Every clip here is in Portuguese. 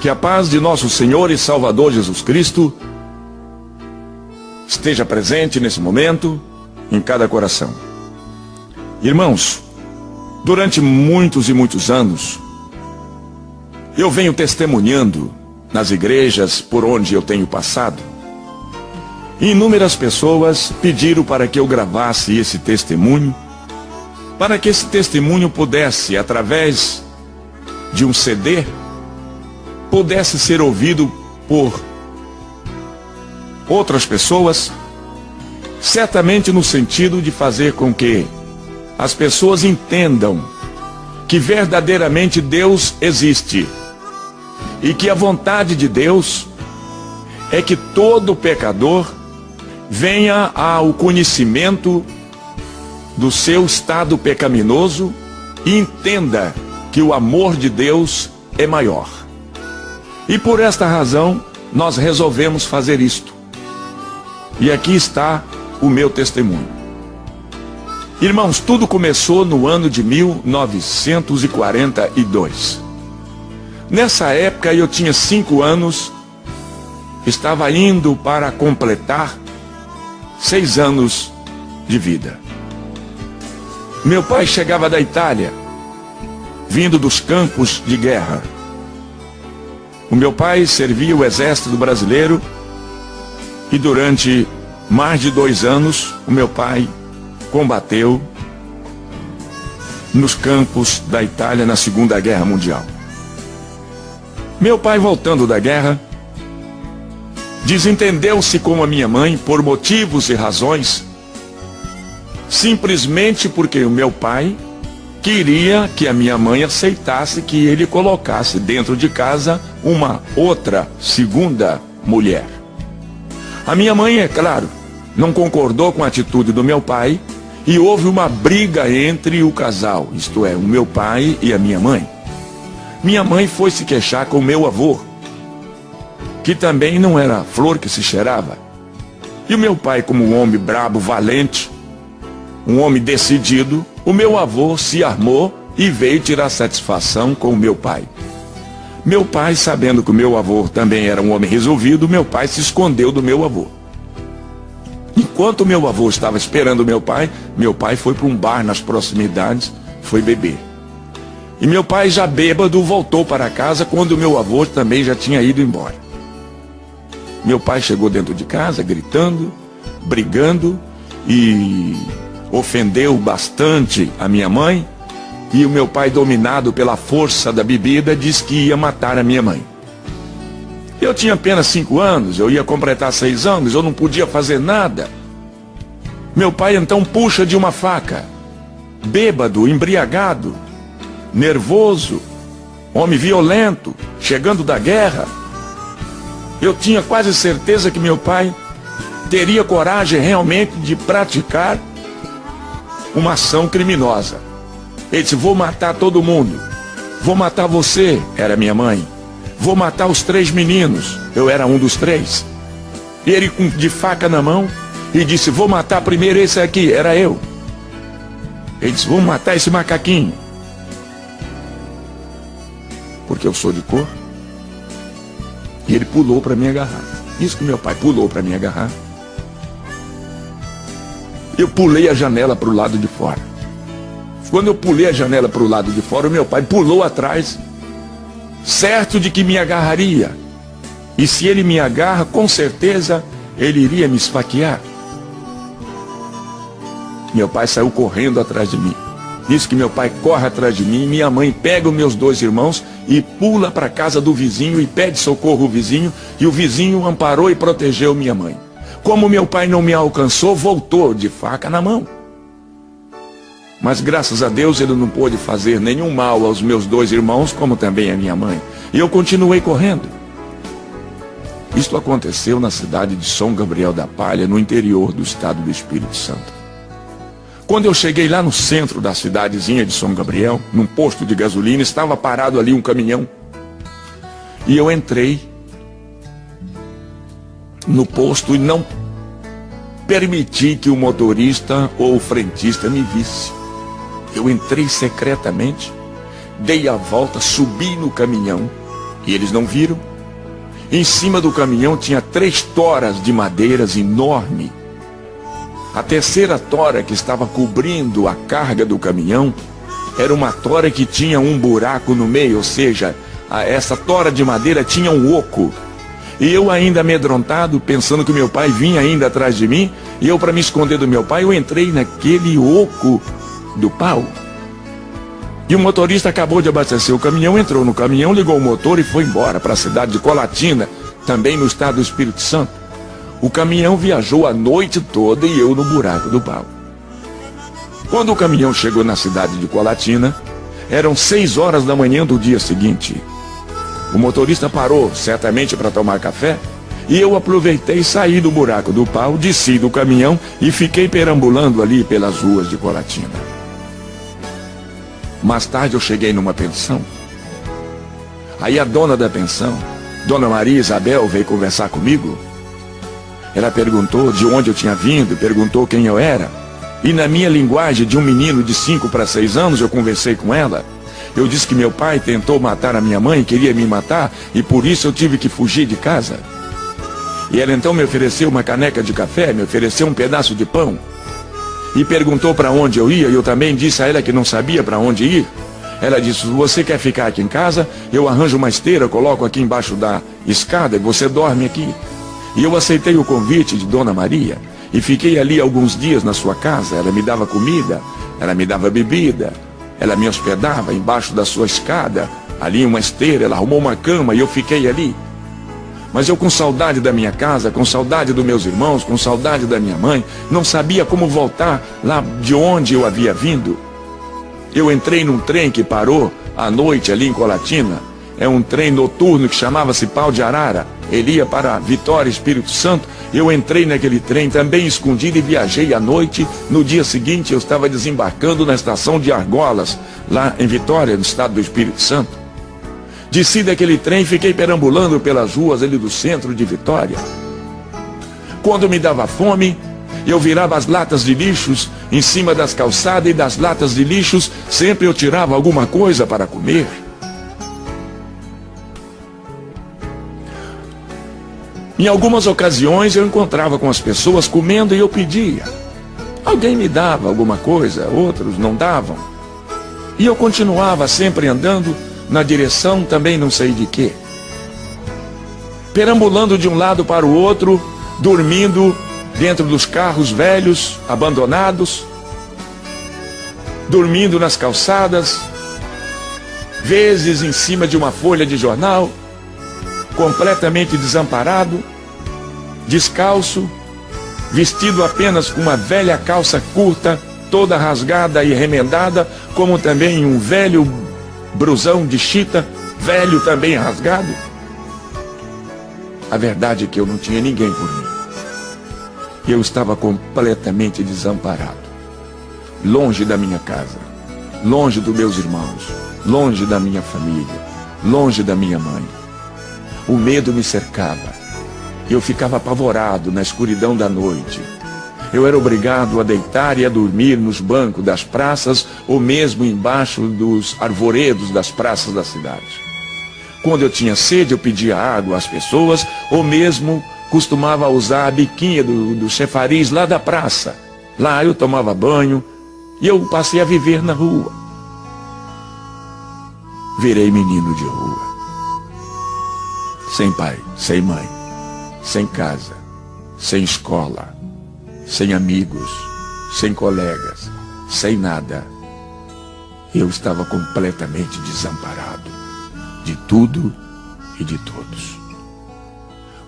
Que a paz de nosso Senhor e Salvador Jesus Cristo esteja presente nesse momento em cada coração. Irmãos, durante muitos e muitos anos, eu venho testemunhando nas igrejas por onde eu tenho passado. E inúmeras pessoas pediram para que eu gravasse esse testemunho, para que esse testemunho pudesse, através de um CD, pudesse ser ouvido por outras pessoas, certamente no sentido de fazer com que as pessoas entendam que verdadeiramente Deus existe e que a vontade de Deus é que todo pecador venha ao conhecimento do seu estado pecaminoso e entenda que o amor de Deus é maior. E por esta razão, nós resolvemos fazer isto. E aqui está o meu testemunho. Irmãos, tudo começou no ano de 1942. Nessa época eu tinha 5 anos, estava indo para completar 6 anos de vida. Meu pai chegava da Itália, vindo dos campos de guerra. O meu pai servia o exército brasileiro e durante mais de 2 anos o meu pai combateu nos campos da Itália na Segunda Guerra Mundial. Meu pai, voltando da guerra, desentendeu-se com a minha mãe por motivos e razões, simplesmente porque o meu pai queria que a minha mãe aceitasse que ele colocasse dentro de casa uma outra segunda mulher. A minha mãe, é claro, não concordou com a atitude do meu pai e houve uma briga entre o casal, isto é, o meu pai e a minha mãe. Minha mãe foi se queixar com o meu avô, que também não era flor que se cheirava. E o meu pai, como um homem brabo, valente, um homem decidido, o meu avô se armou e veio tirar satisfação com o meu pai. Meu pai, sabendo que o meu avô também era um homem resolvido, meu pai se escondeu do meu avô. Enquanto meu avô estava esperando meu pai foi para um bar nas proximidades, foi beber. E meu pai, já bêbado, voltou para casa quando o meu avô também já tinha ido embora. Meu pai chegou dentro de casa gritando, brigando e ofendeu bastante a minha mãe. E o meu pai, dominado pela força da bebida, disse que ia matar a minha mãe. Eu tinha apenas 5 anos, eu ia completar 6 anos, eu não podia fazer nada. Meu pai então puxa de uma faca, bêbado, embriagado, nervoso, homem violento, chegando da guerra. Eu tinha quase certeza que meu pai teria coragem realmente de praticar uma ação criminosa. Ele disse: vou matar todo mundo, vou matar você, era minha mãe, vou matar os 3 meninos, eu era um dos 3. E ele de faca na mão e disse: vou matar primeiro esse aqui, era eu. Ele disse: vou matar esse macaquinho, porque eu sou de cor. E ele pulou para me agarrar. Isso que meu pai pulou para me agarrar. Eu pulei a janela para o lado de fora. Quando eu pulei a janela para o lado de fora, o meu pai pulou atrás, certo de que me agarraria. E se ele me agarra, com certeza ele iria me esfaquear. Meu pai saiu correndo atrás de mim. Diz que meu pai corre atrás de mim, minha mãe pega os meus 2 irmãos e pula para a casa do vizinho e pede socorro ao vizinho, e o vizinho amparou e protegeu minha mãe. Como meu pai não me alcançou, voltou de faca na mão. Mas graças a Deus ele não pôde fazer nenhum mal aos meus 2 irmãos, como também a minha mãe. E eu continuei correndo. Isto aconteceu na cidade de São Gabriel da Palha, no interior do estado do Espírito Santo. Quando eu cheguei lá no centro da cidadezinha de São Gabriel, num posto de gasolina, estava parado ali um caminhão. E eu entrei no posto e não permiti que o motorista ou o frentista me visse. Eu entrei secretamente, dei a volta, subi no caminhão E eles não viram. Em cima do caminhão tinha 3 toras de madeiras enormes. A terceira tora que estava cobrindo a carga do caminhão era uma tora que tinha um buraco no meio, ou seja, essa tora de madeira tinha um oco. E eu ainda amedrontado, pensando que meu pai vinha ainda atrás de mim, e eu, para me esconder do meu pai, eu entrei naquele oco do pau. E o motorista acabou de abastecer o caminhão, entrou no caminhão, ligou o motor e foi embora para a cidade de Colatina, também no estado do Espírito Santo. O caminhão viajou a noite toda e eu no buraco do pau. Quando o caminhão chegou na cidade de Colatina, eram 6 horas da manhã do dia seguinte. O motorista parou, certamente para tomar café, e eu aproveitei, saí do buraco do pau, desci do caminhão e fiquei perambulando ali pelas ruas de Colatina. Mais tarde eu cheguei numa pensão. Aí a dona da pensão, Dona Maria Isabel, veio conversar comigo. Ela perguntou de onde eu tinha vindo, perguntou quem eu era. E na minha linguagem de um menino de 5 para 6 anos, eu conversei com ela. Eu disse que meu pai tentou matar a minha mãe, queria me matar, e por isso eu tive que fugir de casa. E ela então me ofereceu uma caneca de café, me ofereceu um pedaço de pão. E perguntou para onde eu ia, e eu também disse a ela que não sabia para onde ir. Ela disse, você quer ficar aqui em casa? Eu arranjo uma esteira, coloco aqui embaixo da escada e você dorme aqui. E eu aceitei o convite de Dona Maria e fiquei ali alguns dias na sua casa. Ela me dava comida, ela me dava bebida, ela me hospedava embaixo da sua escada, ali em uma esteira, ela arrumou uma cama e eu fiquei ali. Mas eu, com saudade da minha casa, com saudade dos meus irmãos, com saudade da minha mãe, não sabia como voltar lá de onde eu havia vindo. Eu entrei num trem que parou à noite ali em Colatina. É um trem noturno que chamava-se Pau de Arara. Ele ia para Vitória, Espírito Santo. Eu entrei naquele trem também escondido e viajei à noite. No dia seguinte eu estava desembarcando na estação de Argolas, lá em Vitória, no estado do Espírito Santo. Desci daquele trem e fiquei perambulando pelas ruas ali do centro de Vitória. Quando me dava fome, eu virava as latas de lixos em cima das calçadas, e das latas de lixos sempre eu tirava alguma coisa para comer. Em algumas ocasiões eu encontrava com as pessoas comendo e eu pedia. Alguém me dava alguma coisa, outros não davam. E eu continuava sempre andando na direção também não sei de quê. Perambulando de um lado para o outro, dormindo dentro dos carros velhos, abandonados, dormindo nas calçadas, vezes em cima de uma folha de jornal, completamente desamparado, descalço, vestido apenas com uma velha calça curta, toda rasgada e remendada, como também um velho brusão de chita, velho também rasgado. A verdade é que eu não tinha ninguém por mim. Eu estava completamente desamparado, longe da minha casa, longe dos meus irmãos, longe da minha família, longe da minha mãe. O medo me cercava. Eu ficava apavorado na escuridão da noite. Eu era obrigado a deitar e a dormir nos bancos das praças ou mesmo embaixo dos arvoredos das praças da cidade. Quando eu tinha sede, eu pedia água às pessoas ou mesmo costumava usar a biquinha do chafariz lá da praça. Lá eu tomava banho e eu passei a viver na rua. Virei menino de rua. Sem pai, sem mãe, sem casa, sem escola, sem amigos, sem colegas, sem nada. Eu estava completamente desamparado de tudo e de todos.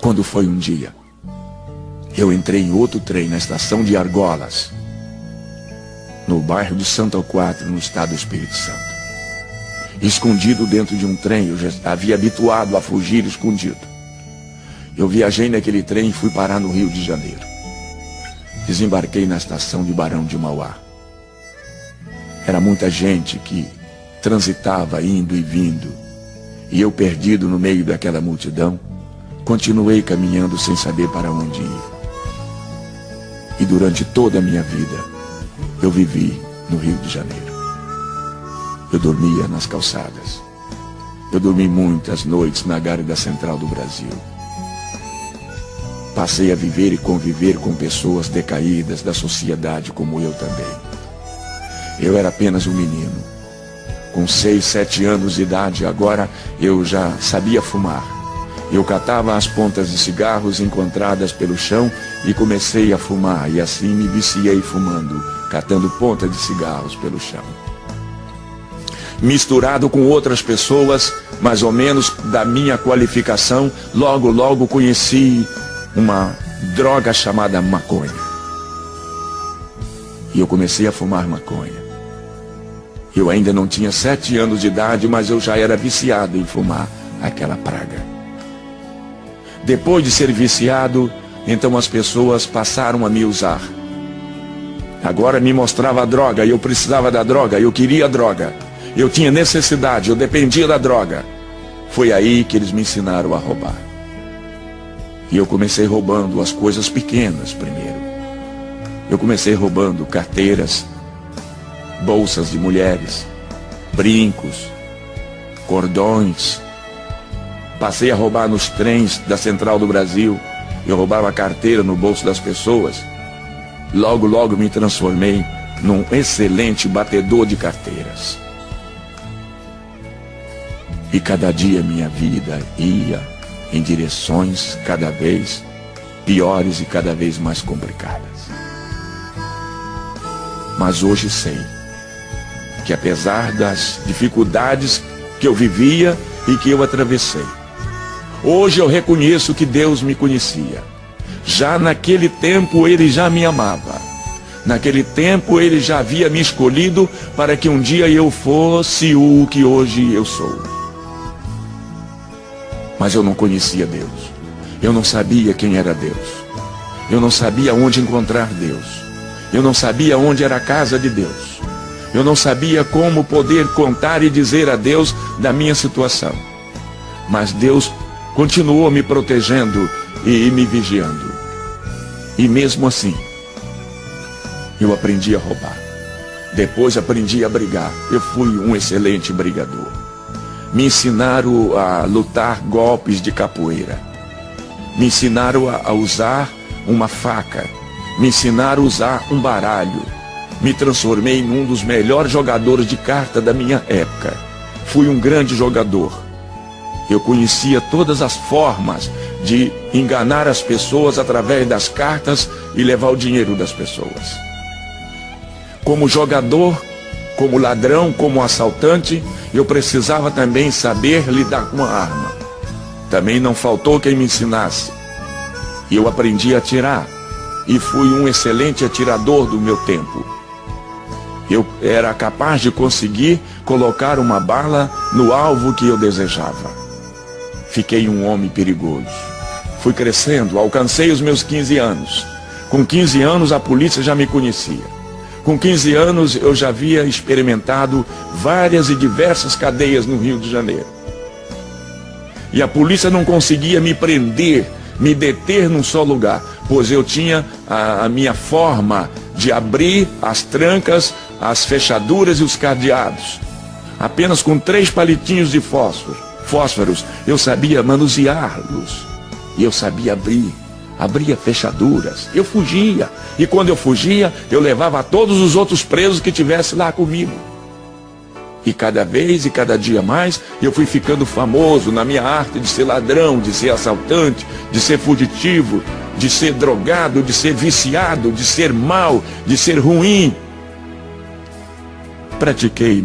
Quando foi um dia, eu entrei em outro trem na estação de Argolas, no bairro de Santo Quatro, no estado do Espírito Santo. Escondido dentro de um trem, eu já havia habituado a fugir escondido. Eu viajei naquele trem e fui parar no Rio de Janeiro. Desembarquei na estação de Barão de Mauá. Era muita gente que transitava indo e vindo, e eu, perdido no meio daquela multidão, continuei caminhando sem saber para onde ir. E durante toda a minha vida, eu vivi no Rio de Janeiro. Eu dormia nas calçadas. Eu dormi muitas noites na Gárida Central do Brasil. Passei a viver e conviver com pessoas decaídas da sociedade como eu também. Eu era apenas um menino. Com 6, 7 anos de idade, agora eu já sabia fumar. Eu catava as pontas de cigarros encontradas pelo chão e comecei a fumar. E assim me viciei fumando, catando pontas de cigarros pelo chão. Misturado com outras pessoas, mais ou menos da minha qualificação, logo conheci uma droga chamada maconha. E eu comecei a fumar maconha. Eu ainda não tinha 7 anos de idade, mas eu já era viciado em fumar aquela praga. Depois de ser viciado, então as pessoas passaram a me usar. Agora me mostrava a droga, e eu precisava da droga, eu queria a droga. Eu tinha necessidade, eu dependia da droga. Foi aí que eles me ensinaram a roubar. E eu comecei roubando as coisas pequenas primeiro. Eu comecei roubando carteiras, bolsas de mulheres, brincos, cordões. Passei a roubar nos trens da Central do Brasil. Eu roubava a carteira no bolso das pessoas. Logo me transformei num excelente batedor de carteiras. E cada dia minha vida ia em direções cada vez piores e cada vez mais complicadas. Mas hoje sei que apesar das dificuldades que eu vivia e que eu atravessei, hoje eu reconheço que Deus me conhecia. Já naquele tempo Ele já me amava. Naquele tempo Ele já havia me escolhido para que um dia eu fosse o que hoje eu sou. Mas eu não conhecia Deus. Eu não sabia quem era Deus. Eu não sabia onde encontrar Deus. Eu não sabia onde era a casa de Deus. Eu não sabia como poder contar e dizer a Deus da minha situação. Mas Deus continuou me protegendo e me vigiando. E mesmo assim, eu aprendi a roubar. Depois aprendi a brigar. Eu fui um excelente brigador. Me ensinaram a lutar golpes de capoeira. Me ensinaram a usar uma faca. Me ensinaram a usar um baralho. Me transformei em um dos melhores jogadores de carta da minha época. Fui um grande jogador. Eu conhecia todas as formas de enganar as pessoas através das cartas e levar o dinheiro das pessoas. Como jogador, como ladrão, como assaltante, eu precisava também saber lidar com a arma. Também não faltou quem me ensinasse. E eu aprendi a atirar. E fui um excelente atirador do meu tempo. Eu era capaz de conseguir colocar uma bala no alvo que eu desejava. Fiquei um homem perigoso. Fui crescendo, alcancei os meus 15 anos. Com 15 anos a polícia já me conhecia. Com 15 anos eu já havia experimentado várias e diversas cadeias no Rio de Janeiro. E a polícia não conseguia me prender, me deter num só lugar, pois eu tinha a minha forma de abrir as trancas, as fechaduras e os cadeados. Apenas com 3 palitinhos de fósforos, eu sabia manuseá-los. E eu sabia abria fechaduras, eu fugia, e quando eu fugia, eu levava todos os outros presos que tivessem lá comigo. E cada vez e cada dia mais, eu fui ficando famoso na minha arte de ser ladrão, de ser assaltante, de ser fugitivo, de ser drogado, de ser viciado, de ser mau, de ser ruim. Pratiquei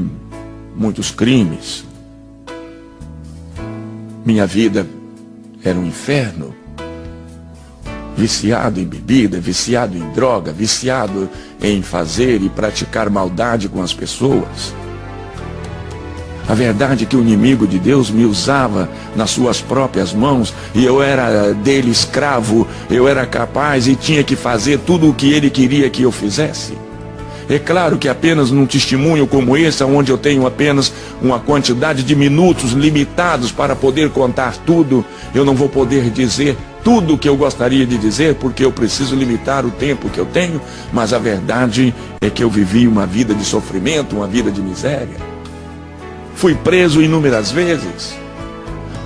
muitos crimes. Minha vida era um inferno. Viciado em bebida, viciado em droga, viciado em fazer e praticar maldade com as pessoas. A verdade é que o inimigo de Deus me usava nas suas próprias mãos e eu era dele escravo, eu era capaz e tinha que fazer tudo o que ele queria que eu fizesse. É claro que apenas num testemunho como esse, onde eu tenho apenas uma quantidade de minutos limitados para poder contar tudo, eu não vou poder dizer tudo o que eu gostaria de dizer, porque eu preciso limitar o tempo que eu tenho, mas a verdade é que eu vivi uma vida de sofrimento, uma vida de miséria. fui preso inúmeras vezes,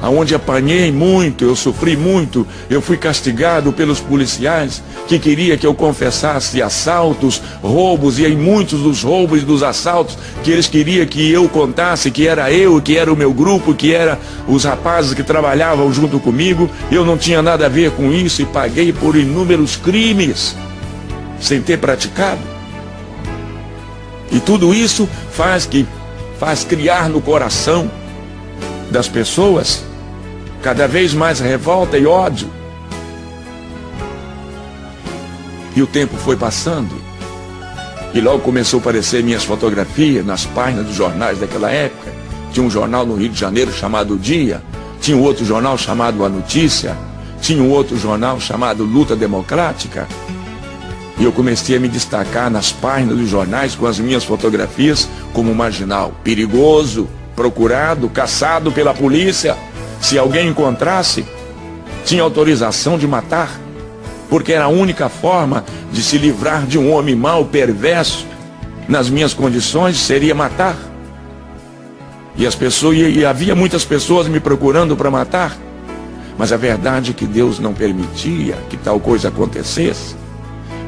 aonde apanhei muito, eu sofri muito, eu fui castigado pelos policiais que queria que eu confessasse assaltos, roubos, e em muitos dos roubos e dos assaltos que eles queriam que eu contasse que era eu, que era o meu grupo, que era os rapazes que trabalhavam junto comigo. Eu não tinha nada a ver com isso e paguei por inúmeros crimes sem ter praticado. E tudo isso faz criar no coração das pessoas cada vez mais revolta e ódio. E o tempo foi passando, e logo começou a aparecer minhas fotografias nas páginas dos jornais daquela época. Tinha um jornal no Rio de Janeiro chamado O Dia, tinha um outro jornal chamado A Notícia, tinha um outro jornal chamado Luta Democrática. E eu comecei a me destacar nas páginas dos jornais com as minhas fotografias como marginal, perigoso, procurado, caçado pela polícia. Se alguém encontrasse, tinha autorização de matar, porque era a única forma de se livrar de um homem mau, perverso, nas minhas condições, seria matar. E havia muitas pessoas me procurando para matar, mas a verdade é que Deus não permitia que tal coisa acontecesse.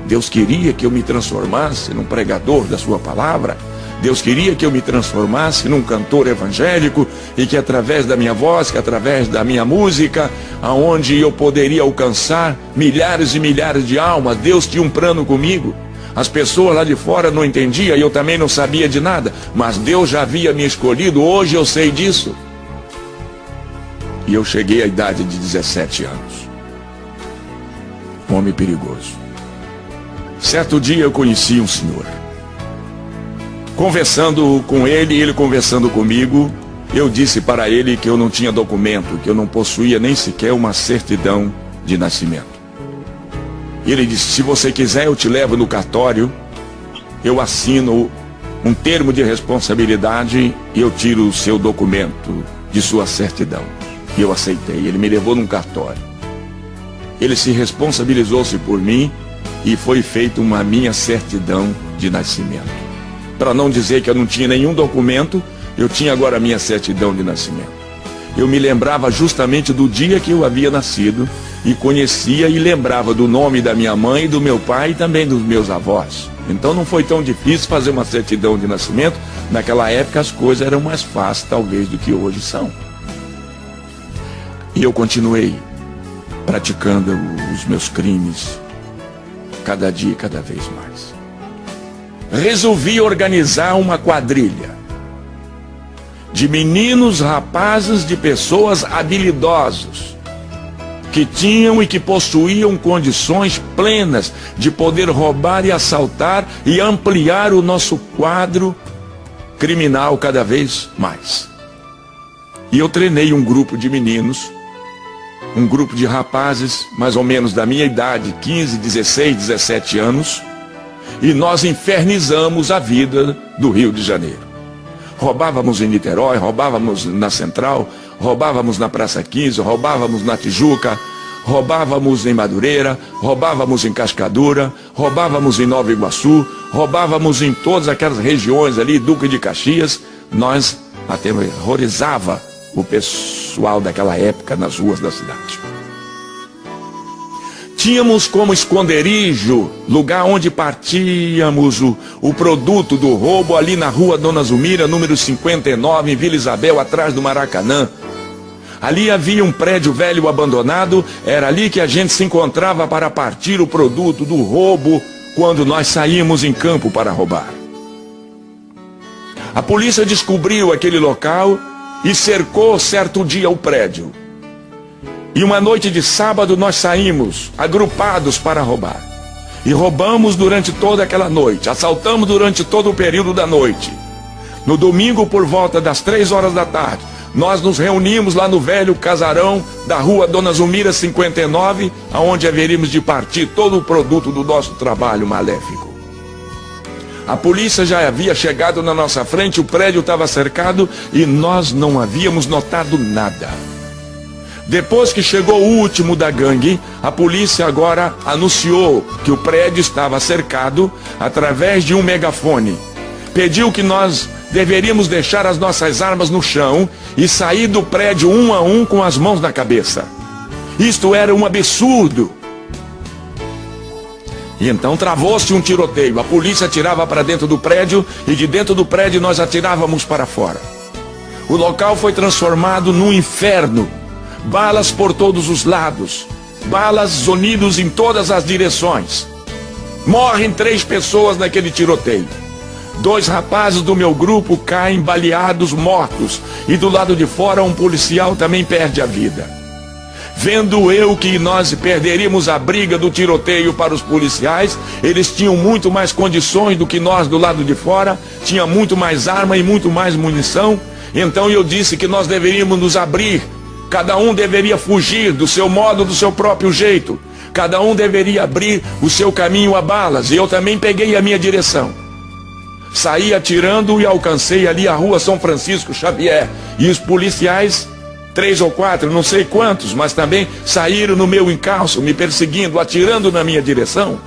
Deus queria que eu me transformasse num pregador da sua palavra. Deus queria que eu me transformasse num cantor evangélico, e que através da minha voz, que através da minha música, aonde eu poderia alcançar milhares e milhares de almas. Deus tinha um plano comigo. As pessoas lá de fora não entendiam, e eu também não sabia de nada, mas Deus já havia me escolhido. Hoje eu sei disso. E eu cheguei à idade de 17 anos. Um homem perigoso. Certo dia eu conheci um senhor. Conversando com ele, ele conversando comigo, eu disse para ele que eu não tinha documento, que eu não possuía nem sequer uma certidão de nascimento. E ele disse: se você quiser, eu te levo no cartório, eu assino um termo de responsabilidade e eu tiro o seu documento de sua certidão. E eu aceitei. Ele me levou num cartório. Ele se responsabilizou-se por mim e foi feita uma minha certidão de nascimento. Para não dizer que eu não tinha nenhum documento, eu tinha agora a minha certidão de nascimento. Eu me lembrava justamente do dia que eu havia nascido, e conhecia e lembrava do nome da minha mãe, do meu pai e também dos meus avós. Então não foi tão difícil fazer uma certidão de nascimento. Naquela época as coisas eram mais fáceis talvez do que hoje são. E eu continuei praticando os meus crimes, cada dia e cada vez mais. Resolvi organizar uma quadrilha de meninos, rapazes, de pessoas habilidosos, que tinham e que possuíam condições plenas de poder roubar e assaltar e ampliar o nosso quadro criminal cada vez mais. E eu treinei um grupo de meninos, um grupo de rapazes mais ou menos da minha idade, 15, 16, 17 anos, e nós infernizamos a vida do Rio de Janeiro. Roubávamos em Niterói, roubávamos na Central, roubávamos na Praça 15, roubávamos na Tijuca, roubávamos em Madureira, roubávamos em Cascadura, roubávamos em Nova Iguaçu, roubávamos em todas aquelas regiões ali, Duque de Caxias. Nós aterrorizava o pessoal daquela época nas ruas da cidade. Tínhamos como esconderijo, lugar onde partíamos o produto do roubo, ali na rua Dona Zumira, número 59, em Vila Isabel, atrás do Maracanã. Ali havia um prédio velho abandonado, era ali que a gente se encontrava para partir o produto do roubo, quando nós saímos em campo para roubar. A polícia descobriu aquele local e cercou certo dia o prédio. E uma noite de sábado nós saímos agrupados para roubar. E roubamos durante toda aquela noite, assaltamos durante todo o período da noite. No domingo, por volta das 3 horas da tarde, nós nos reunimos lá no velho casarão da rua Dona Zumira 59, aonde haveríamos de partir todo o produto do nosso trabalho maléfico. A polícia já havia chegado na nossa frente, o prédio estava cercado e nós não havíamos notado nada. Depois que chegou o último da gangue, a polícia agora anunciou que o prédio estava cercado através de um megafone. Pediu que nós deveríamos deixar as nossas armas no chão e sair do prédio um a um com as mãos na cabeça. Isto era um absurdo. E então travou-se um tiroteio. A polícia atirava para dentro do prédio e de dentro do prédio nós atirávamos para fora. O local foi transformado num inferno. Balas por todos os lados. Balas zunidos em todas as direções. Morrem 3 pessoas naquele tiroteio. 2 rapazes do meu grupo caem baleados, mortos. E do lado de fora um policial também perde a vida. Vendo eu que nós perderíamos a briga do tiroteio para os policiais, eles tinham muito mais condições do que nós do lado de fora, tinha muito mais arma e muito mais munição. Então eu disse que nós deveríamos nos abrir, cada um deveria fugir do seu modo, do seu próprio jeito, cada um deveria abrir o seu caminho a balas, e eu também peguei a minha direção. Saí atirando e alcancei ali a rua São Francisco Xavier, e os policiais, 3 ou 4, não sei quantos, mas também saíram no meu encalço, me perseguindo, atirando na minha direção.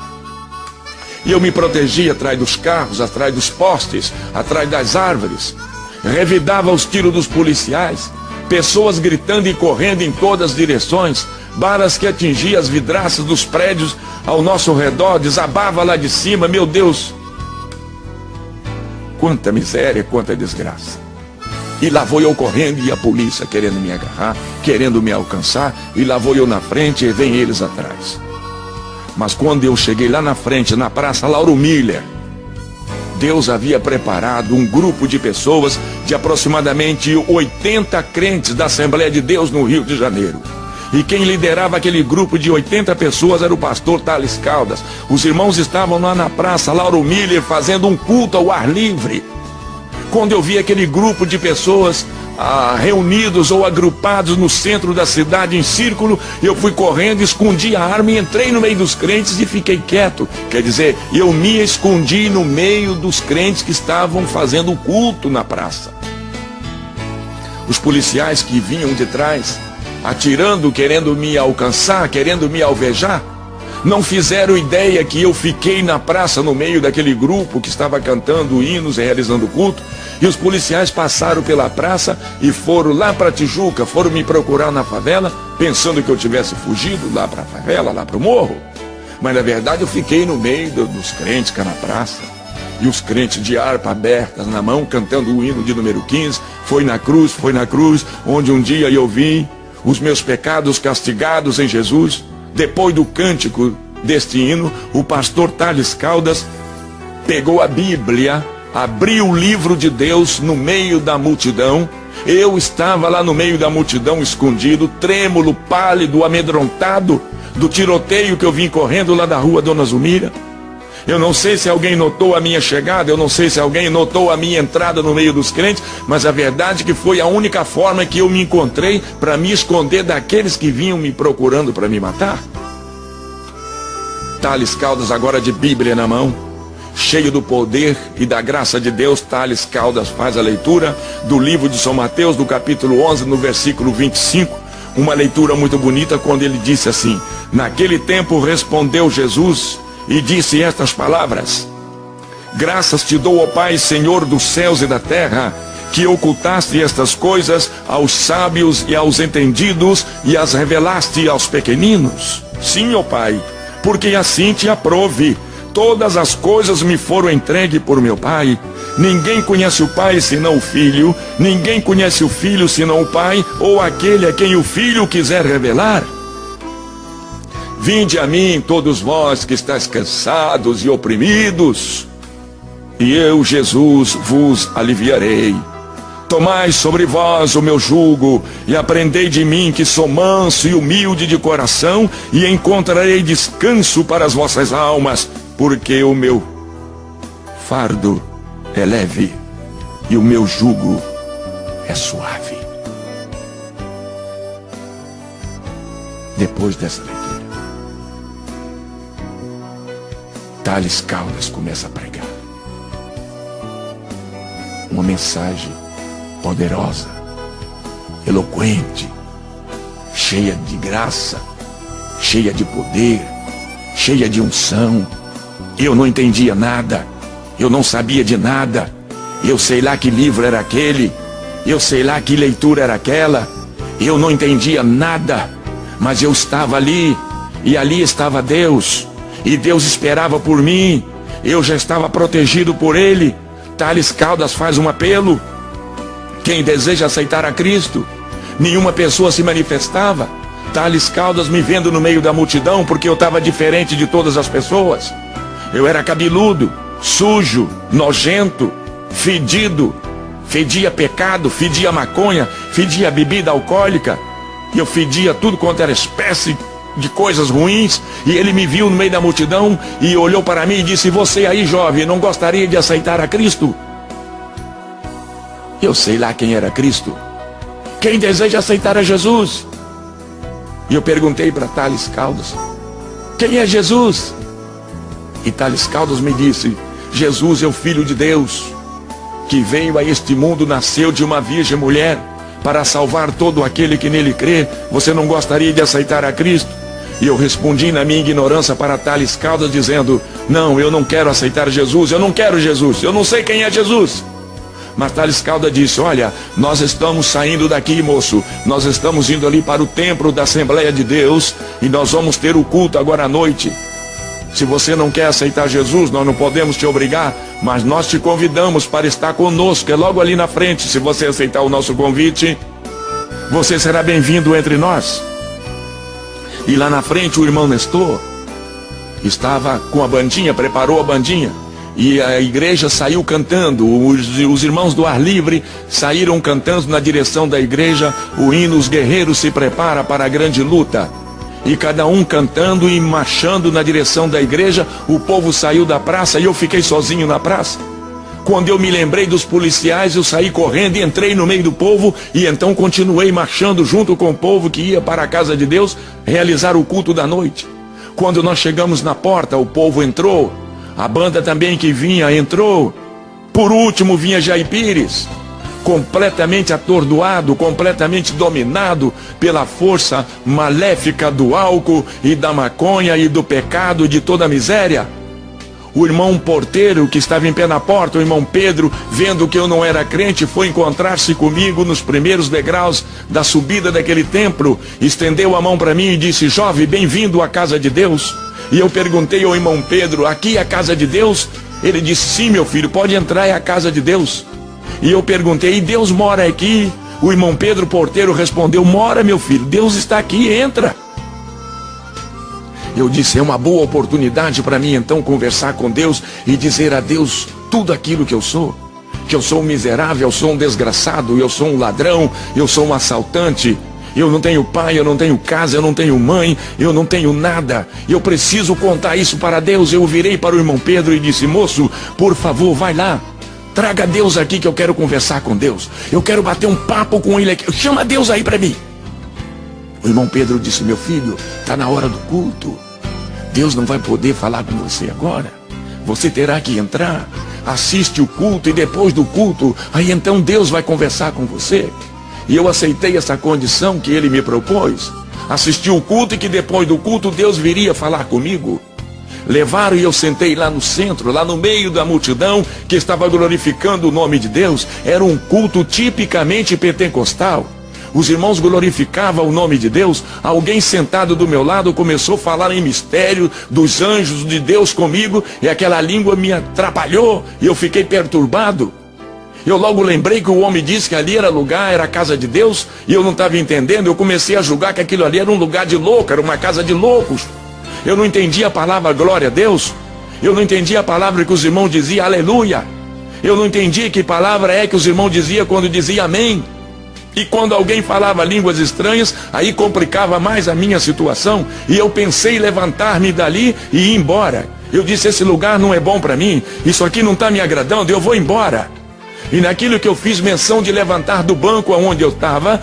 E eu me protegi atrás dos carros, atrás dos postes, atrás das árvores. Revidava os tiros dos policiais, pessoas gritando e correndo em todas as direções, balas que atingiam as vidraças dos prédios ao nosso redor, desabava lá de cima, meu Deus. Quanta miséria, quanta desgraça. E lá vou eu correndo e a polícia querendo me agarrar, querendo me alcançar, e lá vou eu na frente e vem eles atrás. Mas quando eu cheguei lá na frente, na Praça Lauro Miller, Deus havia preparado um grupo de pessoas, de aproximadamente 80 crentes da Assembleia de Deus no Rio de Janeiro. E quem liderava aquele grupo de 80 pessoas era o pastor Thales Caldas. Os irmãos estavam lá na Praça Lauro Miller fazendo um culto ao ar livre. Quando eu vi aquele grupo de pessoas reunidos ou agrupados no centro da cidade em círculo, eu fui correndo, escondi a arma e entrei no meio dos crentes e fiquei quieto. Quer dizer, eu me escondi no meio dos crentes que estavam fazendo o culto na praça. Os policiais que vinham de trás, atirando, querendo me alcançar, querendo me alvejar, não fizeram ideia que eu fiquei na praça no meio daquele grupo que estava cantando hinos e realizando culto. E os policiais passaram pela praça e foram lá para Tijuca, foram me procurar na favela, pensando que eu tivesse fugido lá para a favela, lá para o morro. Mas na verdade eu fiquei no meio dos crentes cá na praça. E os crentes de harpa abertas na mão, cantando o hino de número 15, foi na cruz, onde um dia eu vi os meus pecados castigados em Jesus. Depois do cântico deste hino, o pastor Thales Caldas pegou a Bíblia, abriu o livro de Deus no meio da multidão. Eu estava lá no meio da multidão, escondido, trêmulo, pálido, amedrontado do tiroteio que eu vim correndo lá da rua Dona Zumira. Eu não sei se alguém notou a minha chegada, eu não sei se alguém notou a minha entrada no meio dos crentes, mas a verdade é que foi a única forma que eu me encontrei para me esconder daqueles que vinham me procurando para me matar. Thales Caldas, agora de Bíblia na mão, cheio do poder e da graça de Deus, Thales Caldas faz a leitura do livro de São Mateus, do capítulo 11, no versículo 25, uma leitura muito bonita, quando ele disse assim: naquele tempo respondeu Jesus e disse estas palavras: graças te dou, ó Pai, Senhor dos céus e da terra, que ocultaste estas coisas aos sábios e aos entendidos e as revelaste aos pequeninos. Sim, ó Pai, porque assim te aprove. Todas as coisas me foram entregues por meu Pai. Ninguém conhece o Pai senão o Filho, ninguém conhece o Filho senão o Pai, ou aquele a quem o Filho quiser revelar. Vinde a mim, todos vós que estáis cansados e oprimidos, e eu, Jesus, vos aliviarei. Tomai sobre vós o meu jugo, e aprendei de mim, que sou manso e humilde de coração, e encontrarei descanso para as vossas almas, porque o meu fardo é leve, e o meu jugo é suave. Depois dessa leitura, Thales Caldas começa a pregar uma mensagem poderosa, eloquente, cheia de graça, cheia de poder, cheia de unção. Eu não entendia nada, eu não sabia de nada, Eu sei lá que livro era aquele, eu sei lá que leitura era aquela. Eu não entendia nada, mas eu estava ali, e ali estava Deus, e Deus esperava por mim. Eu já estava protegido por Ele. Tales Caldas faz um apelo: quem deseja aceitar a Cristo. Nenhuma pessoa se manifestava. Tales Caldas me vendo no meio da multidão, porque eu estava diferente de todas as pessoas. Eu era cabeludo, sujo, nojento, fedido. Fedia pecado, fedia maconha, fedia bebida alcoólica. Eu fedia tudo quanto era espécie de coisas ruins. E ele me viu no meio da multidão e olhou para mim e disse: você aí, jovem, não gostaria de aceitar a Cristo? Eu sei lá quem era Cristo. Quem deseja aceitar a Jesus? E eu perguntei para Tales Caldas: quem é Jesus? E Tales Caldas me disse: Jesus é o Filho de Deus, que veio a este mundo, nasceu de uma virgem mulher, para salvar todo aquele que nele crê. Você não gostaria de aceitar a Cristo? E eu respondi na minha ignorância para Tales Caldas, dizendo: não, eu não quero aceitar Jesus, eu não quero Jesus, eu não sei quem é Jesus. Mas Tales Caldas disse: olha, nós estamos saindo daqui, moço, nós estamos indo ali para o templo da Assembleia de Deus, e nós vamos ter o culto agora à noite. Se você não quer aceitar Jesus, nós não podemos te obrigar, mas nós te convidamos para estar conosco, é logo ali na frente. Se você aceitar o nosso convite, você será bem-vindo entre nós. E lá na frente o irmão Nestor estava com a bandinha, preparou a bandinha, e a igreja saiu cantando. Os irmãos do ar livre saíram cantando na direção da igreja o hino Os Guerreiros se Preparam para a Grande Luta. E cada um cantando e marchando na direção da igreja. O povo saiu da praça e eu fiquei sozinho na praça. Quando eu me lembrei dos policiais, eu saí correndo e entrei no meio do povo. E então continuei marchando junto com o povo que ia para a casa de Deus realizar o culto da noite. Quando nós chegamos na porta, o povo entrou. A banda também que vinha entrou. Por último vinha Jair Pires, completamente atordoado, completamente dominado pela força maléfica do álcool e da maconha e do pecado, de toda a miséria. O irmão porteiro que estava em pé na porta, o irmão Pedro, vendo que eu não era crente, foi encontrar-se comigo nos primeiros degraus da subida daquele templo, estendeu a mão para mim e disse: jovem, bem-vindo à casa de Deus. E eu perguntei ao irmão Pedro: aqui é a casa de Deus? Ele disse: sim, meu filho, pode entrar, é a casa de Deus. E eu perguntei: e Deus mora aqui? O irmão Pedro porteiro respondeu: mora, meu filho, Deus está aqui, entra. Eu disse: é uma boa oportunidade para mim então conversar com Deus e dizer a Deus tudo aquilo que eu sou. Que eu sou um miserável, eu sou um desgraçado, eu sou um ladrão, eu sou um assaltante. Eu não tenho pai, eu não tenho casa, eu não tenho mãe, eu não tenho nada. Eu preciso contar isso para Deus. Eu virei para o irmão Pedro e disse: moço, por favor, vai lá. Traga Deus aqui que eu quero conversar com Deus. Eu quero bater um papo com Ele aqui. Chama Deus aí para mim. O irmão Pedro disse: meu filho, está na hora do culto. Deus não vai poder falar com você agora. Você terá que entrar. Assiste o culto e depois do culto, aí então Deus vai conversar com você. E eu aceitei essa condição que ele me propôs. Assisti o culto e que depois do culto Deus viria falar comigo. Levaram e eu sentei lá no centro, lá no meio da multidão que estava glorificando o nome de Deus. Era um culto tipicamente pentecostal. Os irmãos glorificavam o nome de Deus. Alguém sentado do meu lado começou a falar em mistério dos anjos de Deus comigo, e aquela língua me atrapalhou e eu fiquei perturbado. Eu logo lembrei que o homem disse que ali era lugar, era a casa de Deus, e eu não estava entendendo. Eu comecei a julgar que aquilo ali era um lugar de louco, era uma casa de loucos. Eu não entendia a palavra glória a Deus. Eu não entendia a palavra que os irmãos diziam aleluia. Eu não entendia que palavra é que os irmãos diziam quando diziam amém. E quando alguém falava línguas estranhas, aí complicava mais a minha situação. E eu pensei em levantar-me dali e ir embora. Eu disse: esse lugar não é bom para mim, isso aqui não está me agradando, eu vou embora. E naquilo que eu fiz menção de levantar do banco onde eu estava,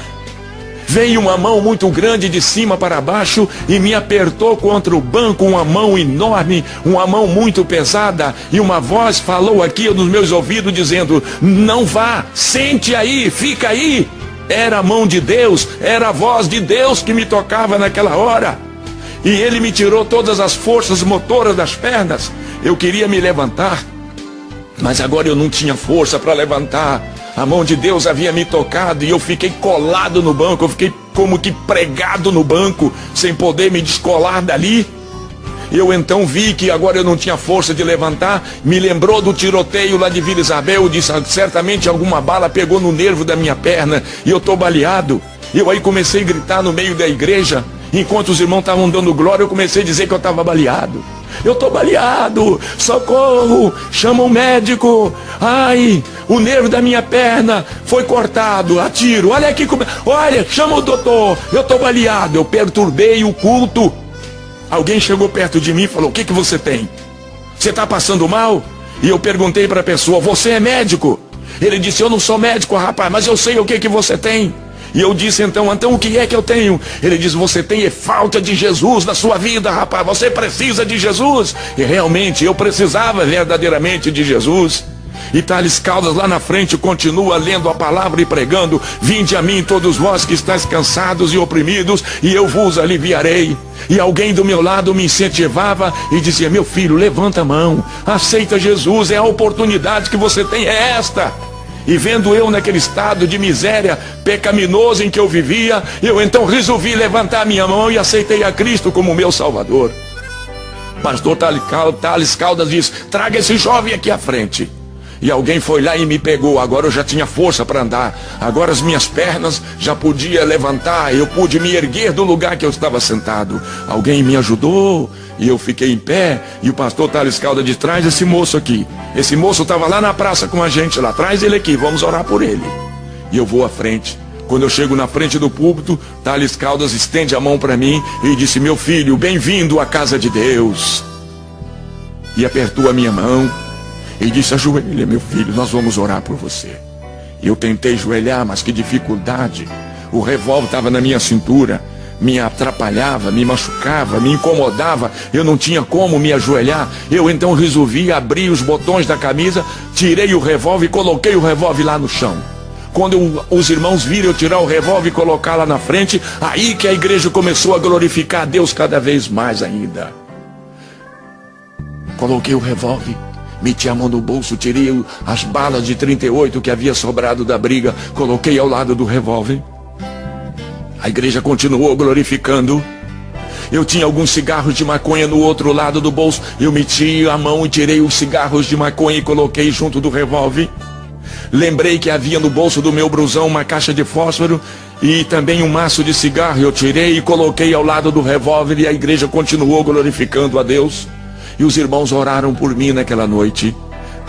veio uma mão muito grande de cima para baixo e me apertou contra o banco, uma mão enorme, uma mão muito pesada, e uma voz falou aqui nos meus ouvidos dizendo: não vá, sente aí, fica aí. Era a mão de Deus, era a voz de Deus que me tocava naquela hora. E ele me tirou todas as forças motoras das pernas. Eu queria me levantar, Mas agora eu não tinha força para levantar. A mão de Deus havia me tocado e eu fiquei colado no banco. Eu fiquei como que pregado no banco, sem poder me descolar dali. Eu então vi que agora eu não tinha força de levantar. Me lembrou do tiroteio lá de Vila Isabel. Eu disse, certamente alguma bala pegou no nervo da minha perna e eu estou baleado. Eu aí comecei a gritar no meio da igreja. Enquanto os irmãos estavam dando glória, eu comecei a dizer que eu estava baleado. Eu estou baleado, socorro, chama um médico. Ai, o nervo da minha perna foi cortado, a tiro. Olha aqui, olha, chama o doutor, eu estou baleado. Eu perturbei o culto. Alguém chegou perto de mim e falou, o que você tem? Você está passando mal? E eu perguntei para a pessoa, você é médico? Ele disse, eu não sou médico, rapaz, mas eu sei o que você tem. E eu disse, então o que é que eu tenho? Ele diz, você tem falta de Jesus na sua vida, rapaz, você precisa de Jesus. E realmente, eu precisava verdadeiramente de Jesus. E Thales Caldas lá na frente continua lendo a palavra e pregando, vinde a mim todos vós que estáis cansados e oprimidos, e eu vos aliviarei. E alguém do meu lado me incentivava e dizia, meu filho, levanta a mão, aceita Jesus, é a oportunidade que você tem, é esta. E vendo eu naquele estado de miséria pecaminoso em que eu vivia, eu então resolvi levantar a minha mão e aceitei a Cristo como meu Salvador. Pastor Thales Caldas diz, traga esse jovem aqui à frente. E alguém foi lá e me pegou. Agora eu já tinha força para andar. Agora as minhas pernas já podia levantar. Eu pude me erguer do lugar que eu estava sentado. Alguém me ajudou e eu fiquei em pé. E o pastor Thales Caldas de trás, esse moço aqui. Esse moço estava lá na praça com a gente lá atrás. Ele aqui, vamos orar por ele. E eu vou à frente. Quando eu chego na frente do púlpito, Thales Caldas estende a mão para mim e disse, meu filho, bem-vindo à casa de Deus. E apertou a minha mão. E disse, ajoelha, meu filho, nós vamos orar por você. E eu tentei ajoelhar, mas que dificuldade. O revólver estava na minha cintura, me atrapalhava, me machucava, me incomodava. Eu não tinha como me ajoelhar. Eu então resolvi abrir os botões da camisa, tirei o revólver e coloquei o revólver lá no chão. Quando os irmãos viram eu tirar o revólver e colocar lá na frente, aí que a igreja começou a glorificar a Deus cada vez mais ainda. Coloquei o revólver, meti a mão no bolso, tirei as balas de 38 que havia sobrado da briga, coloquei ao lado do revólver. A igreja continuou glorificando. Eu tinha alguns cigarros de maconha no outro lado do bolso. Eu meti a mão e tirei os cigarros de maconha e coloquei junto do revólver. Lembrei que havia no bolso do meu blusão uma caixa de fósforo e também um maço de cigarro. Eu tirei e coloquei ao lado do revólver e a igreja continuou glorificando a Deus. E os irmãos oraram por mim naquela noite.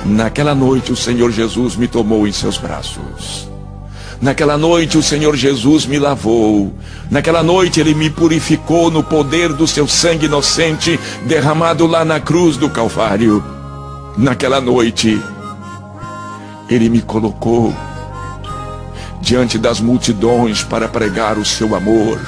Naquela noite o Senhor Jesus me tomou em seus braços. Naquela noite o Senhor Jesus me lavou. Naquela noite Ele me purificou no poder do seu sangue inocente derramado lá na cruz do Calvário. Naquela noite Ele me colocou diante das multidões para pregar o seu amor.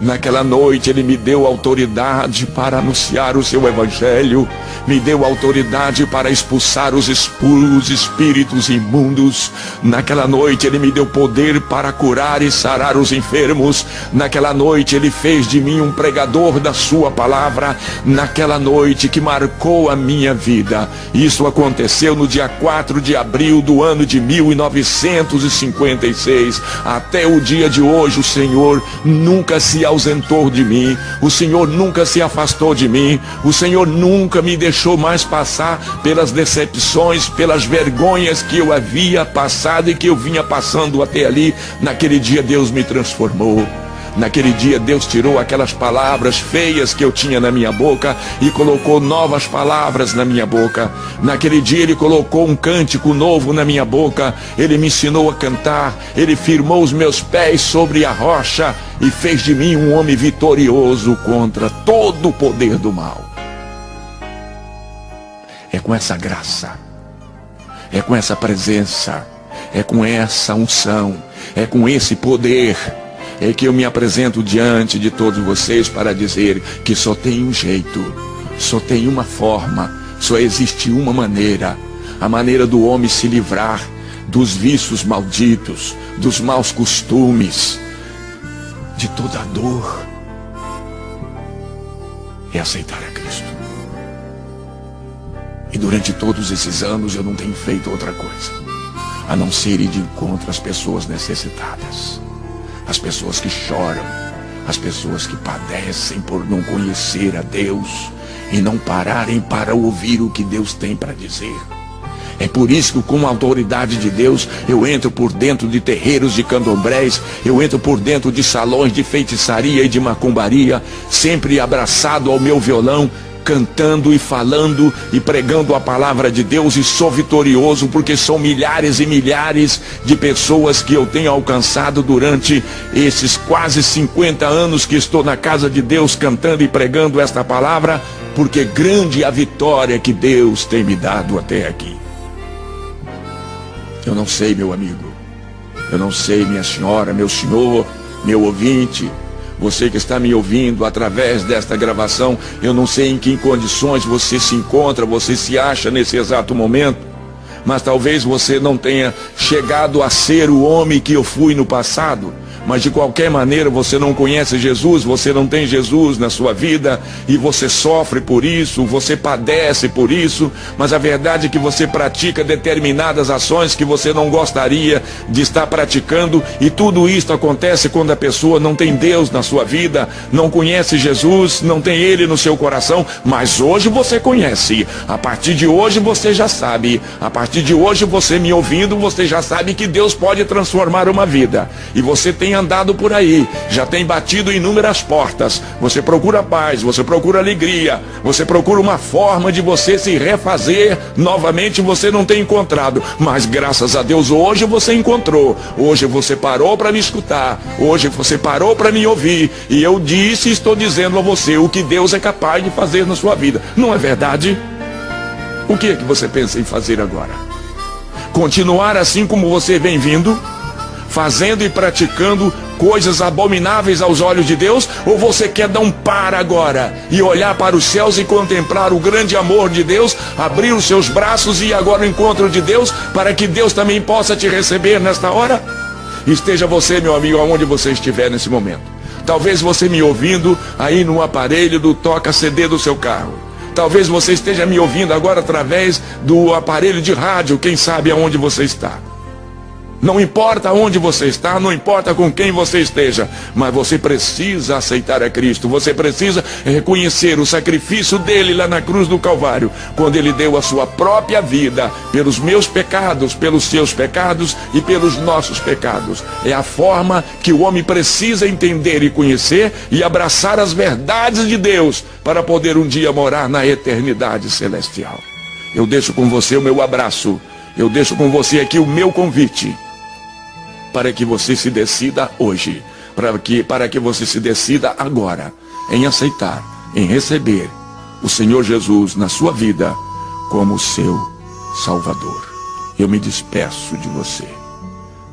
Naquela noite Ele me deu autoridade para anunciar o seu evangelho, me deu autoridade para expulsar os espíritos imundos. Naquela noite Ele me deu poder para curar e sarar os enfermos. Naquela noite Ele fez de mim um pregador da sua palavra. Naquela noite que marcou a minha vida. Isso aconteceu no dia 4 de abril do ano de 1956. Até o dia de hoje o Senhor nunca se ausentou de mim, o Senhor nunca se afastou de mim, o Senhor nunca me deixou mais passar pelas decepções, pelas vergonhas que eu havia passado e que eu vinha passando até ali. Naquele dia Deus me transformou. Naquele dia Deus tirou aquelas palavras feias que eu tinha na minha boca e colocou novas palavras na minha boca. Naquele dia Ele colocou um cântico novo na minha boca. Ele me ensinou a cantar. Ele firmou os meus pés sobre a rocha e fez de mim um homem vitorioso contra todo o poder do mal. É com essa graça, é com essa presença, é com essa unção, é com esse poder é que eu me apresento diante de todos vocês para dizer que só tem um jeito, só tem uma forma, só existe uma maneira, a maneira do homem se livrar dos vícios malditos, dos maus costumes, de toda a dor, é aceitar a Cristo. E durante todos esses anos eu não tenho feito outra coisa, a não ser ir de encontro às pessoas necessitadas, as pessoas que choram, as pessoas que padecem por não conhecer a Deus e não pararem para ouvir o que Deus tem para dizer. É por isso que, com a autoridade de Deus, eu entro por dentro de terreiros de candomblés, eu entro por dentro de salões de feitiçaria e de macumbaria, sempre abraçado ao meu violão, cantando e falando e pregando a palavra de Deus, e sou vitorioso porque são milhares e milhares de pessoas que eu tenho alcançado durante esses quase 50 anos que estou na casa de Deus cantando e pregando esta palavra, porque grande é a vitória que Deus tem me dado até aqui. Eu não sei, meu amigo, eu não sei, minha senhora, meu senhor, meu ouvinte, você que está me ouvindo através desta gravação, eu não sei em que condições você se encontra, você se acha nesse exato momento, mas talvez você não tenha chegado a ser o homem que eu fui no passado. Mas de qualquer maneira você não conhece Jesus, você não tem Jesus na sua vida e você sofre por isso, você padece por isso, mas a verdade é que você pratica determinadas ações que você não gostaria de estar praticando, e tudo isso acontece quando a pessoa não tem Deus na sua vida, não conhece Jesus, não tem Ele no seu coração. Mas hoje você conhece, a partir de hoje você já sabe, a partir de hoje você me ouvindo, você já sabe que Deus pode transformar uma vida, e você tem andado por aí, já tem batido inúmeras portas, você procura paz, você procura alegria, você procura uma forma de você se refazer novamente, você não tem encontrado, mas graças a Deus hoje você encontrou, hoje você parou para me escutar, hoje você parou para me ouvir, e eu disse e estou dizendo a você o que Deus é capaz de fazer na sua vida, não é verdade? O que é que você pensa em fazer agora? Continuar assim como você vem vindo, fazendo e praticando coisas abomináveis aos olhos de Deus? Ou você quer dar um par agora e olhar para os céus e contemplar o grande amor de Deus, abrir os seus braços e ir agora ao encontro de Deus, para que Deus também possa te receber nesta hora? Esteja você, meu amigo, aonde você estiver nesse momento. Talvez você me ouvindo aí no aparelho do toca-CD do seu carro. Talvez você esteja me ouvindo agora através do aparelho de rádio, quem sabe aonde você está. Não importa onde você está, não importa com quem você esteja, mas você precisa aceitar a Cristo, você precisa reconhecer o sacrifício dele lá na cruz do Calvário, quando ele deu a sua própria vida pelos meus pecados, pelos seus pecados e pelos nossos pecados. É a forma que o homem precisa entender e conhecer e abraçar as verdades de Deus para poder um dia morar na eternidade celestial. Eu deixo com você o meu abraço, eu deixo com você aqui o meu convite, para que você se decida hoje, para que você se decida agora em aceitar, em receber o Senhor Jesus na sua vida como seu Salvador. Eu me despeço de você,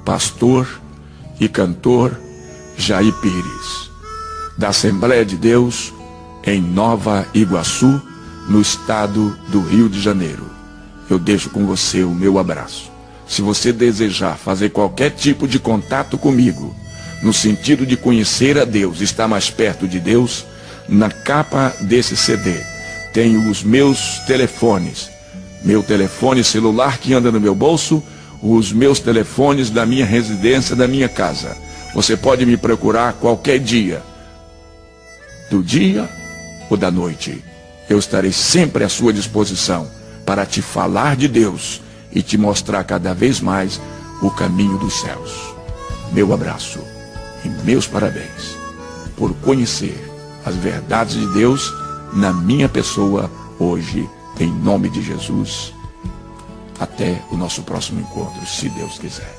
pastor e cantor Jair Pires, da Assembleia de Deus em Nova Iguaçu, no estado do Rio de Janeiro. Eu deixo com você o meu abraço. Se você desejar fazer qualquer tipo de contato comigo, no sentido de conhecer a Deus, estar mais perto de Deus, na capa desse CD tem os meus telefones, meu telefone celular que anda no meu bolso, os meus telefones da minha residência, da minha casa. Você pode me procurar qualquer dia, do dia ou da noite. Eu estarei sempre à sua disposição para te falar de Deus e te mostrar cada vez mais o caminho dos céus. Meu abraço e meus parabéns por conhecer as verdades de Deus na minha pessoa hoje, em nome de Jesus. Até o nosso próximo encontro, se Deus quiser.